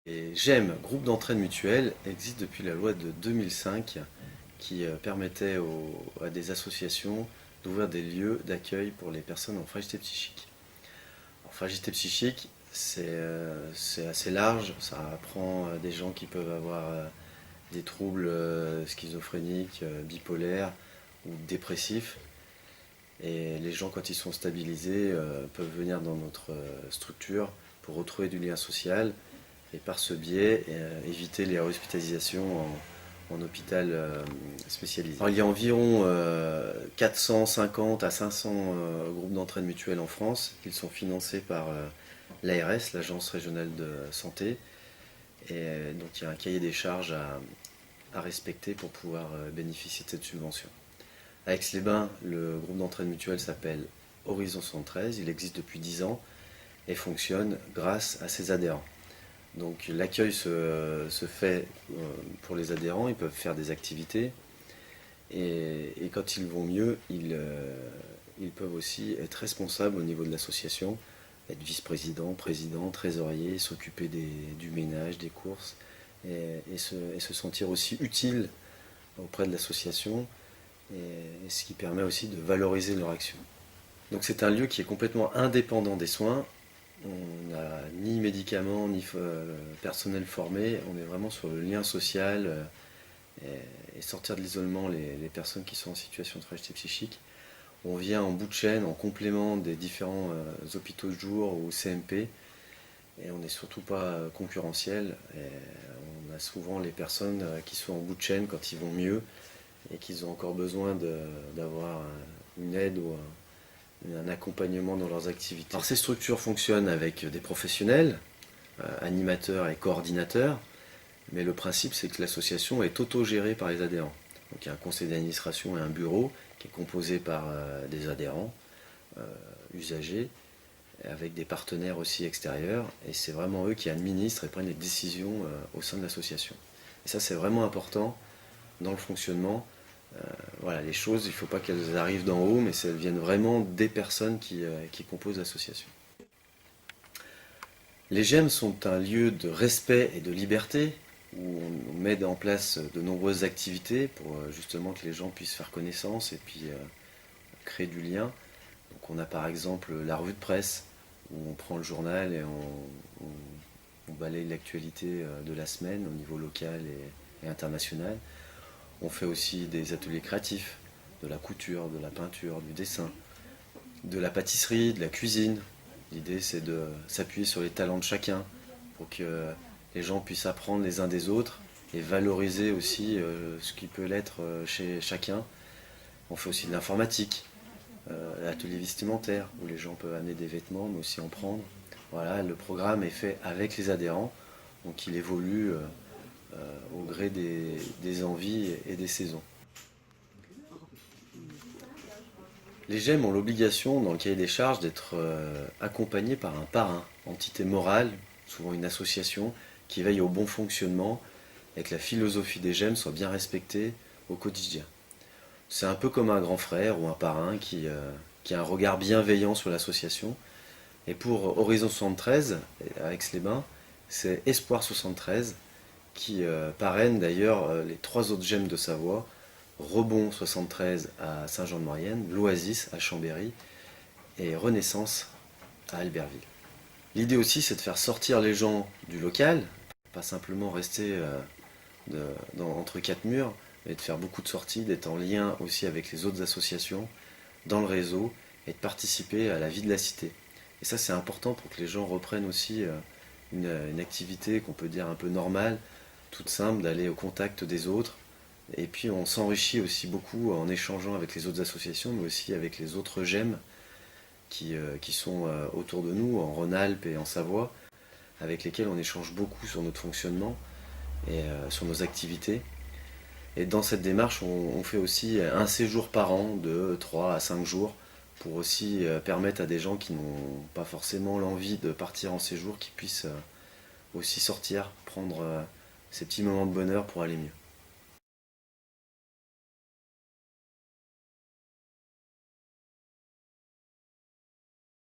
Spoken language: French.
Et GEM, groupe d'entraide mutuelle, existe depuis la loi de 2005 qui permettait à des associations d'ouvrir des lieux d'accueil pour les personnes en fragilité psychique. Alors, fragilité psychique, c'est assez large, ça apprend des gens qui peuvent avoir des troubles schizophréniques, bipolaires ou dépressifs. Et les gens, quand ils sont stabilisés, peuvent venir dans notre structure pour retrouver du lien social et par ce biais éviter les hospitalisations en hôpital spécialisé. Alors, il y a environ 450 à 500 groupes d'entraide mutuelle en France. Ils sont financés par l'ARS, l'Agence régionale de santé. Et donc il y a un cahier des charges à respecter pour pouvoir bénéficier de cette subvention. À Aix-les-Bains, le groupe d'entraide mutuelle s'appelle Horizon 73. Il existe depuis 10 ans et fonctionne grâce à ses adhérents. Donc l'accueil se fait pour les adhérents, ils peuvent faire des activités et quand ils vont mieux, ils peuvent aussi être responsables au niveau de l'association, être vice-président, président, trésorier, s'occuper du ménage, des courses et se sentir aussi utile auprès de l'association, et ce qui permet aussi de valoriser leur action. Donc c'est un lieu qui est complètement indépendant des soins. On n'a ni médicaments, ni personnel formé. On est vraiment sur le lien social et sortir de l'isolement les personnes qui sont en situation de fragilité psychique. On vient en bout de chaîne, en complément des différents hôpitaux de jour ou CMP. Et on n'est surtout pas concurrentiel. Et on a souvent les personnes qui sont en bout de chaîne quand ils vont mieux et qu'ils ont encore besoin d'avoir une aide ou un accompagnement dans leurs activités. Alors ces structures fonctionnent avec des professionnels, animateurs et coordinateurs, mais le principe c'est que l'association est autogérée par les adhérents. Donc il y a un conseil d'administration et un bureau qui est composé par des adhérents, usagers, avec des partenaires aussi extérieurs, et c'est vraiment eux qui administrent et prennent les décisions au sein de l'association. Et ça c'est vraiment important dans le fonctionnement. Voilà, les choses, il ne faut pas qu'elles arrivent d'en haut, mais qu'elles viennent vraiment des personnes qui composent l'association. Les GEM sont un lieu de respect et de liberté, où on met en place de nombreuses activités pour justement que les gens puissent faire connaissance et puis créer du lien. Donc on a par exemple la revue de presse, où on prend le journal et on balaye l'actualité de la semaine au niveau local et international. On fait aussi des ateliers créatifs, de la couture, de la peinture, du dessin, de la pâtisserie, de la cuisine. L'idée c'est de s'appuyer sur les talents de chacun pour que les gens puissent apprendre les uns des autres et valoriser aussi ce qui peut l'être chez chacun. On fait aussi de l'informatique, l'atelier vestimentaire où les gens peuvent amener des vêtements mais aussi en prendre. Voilà, le programme est fait avec les adhérents, donc il évolue au gré des envies et des saisons. Les GEM ont l'obligation, dans le cahier des charges, d'être accompagnés par un parrain, entité morale, souvent une association, qui veille au bon fonctionnement et que la philosophie des GEM soit bien respectée au quotidien. C'est un peu comme un grand frère ou un parrain qui a un regard bienveillant sur l'association. Et pour Horizon 73, à Aix-les-Bains, c'est Espoir 73, qui parraine d'ailleurs les 3 autres GEM de Savoie, Rebond 73 à Saint-Jean-de-Maurienne, l'Oasis à Chambéry et Renaissance à Albertville. L'idée aussi c'est de faire sortir les gens du local, pas simplement rester entre 4 murs, mais de faire beaucoup de sorties, d'être en lien aussi avec les autres associations, dans le réseau, et de participer à la vie de la cité. Et ça c'est important pour que les gens reprennent aussi une activité qu'on peut dire un peu normale, toute simple, d'aller au contact des autres. Et puis on s'enrichit aussi beaucoup en échangeant avec les autres associations, mais aussi avec les autres GEM qui sont autour de nous, en Rhône-Alpes et en Savoie, avec lesquels on échange beaucoup sur notre fonctionnement et sur nos activités. Et dans cette démarche, on fait aussi un séjour par an de 3 à 5 jours pour aussi permettre à des gens qui n'ont pas forcément l'envie de partir en séjour, qui puissent aussi sortir, prendre ces petits moments de bonheur pour aller mieux.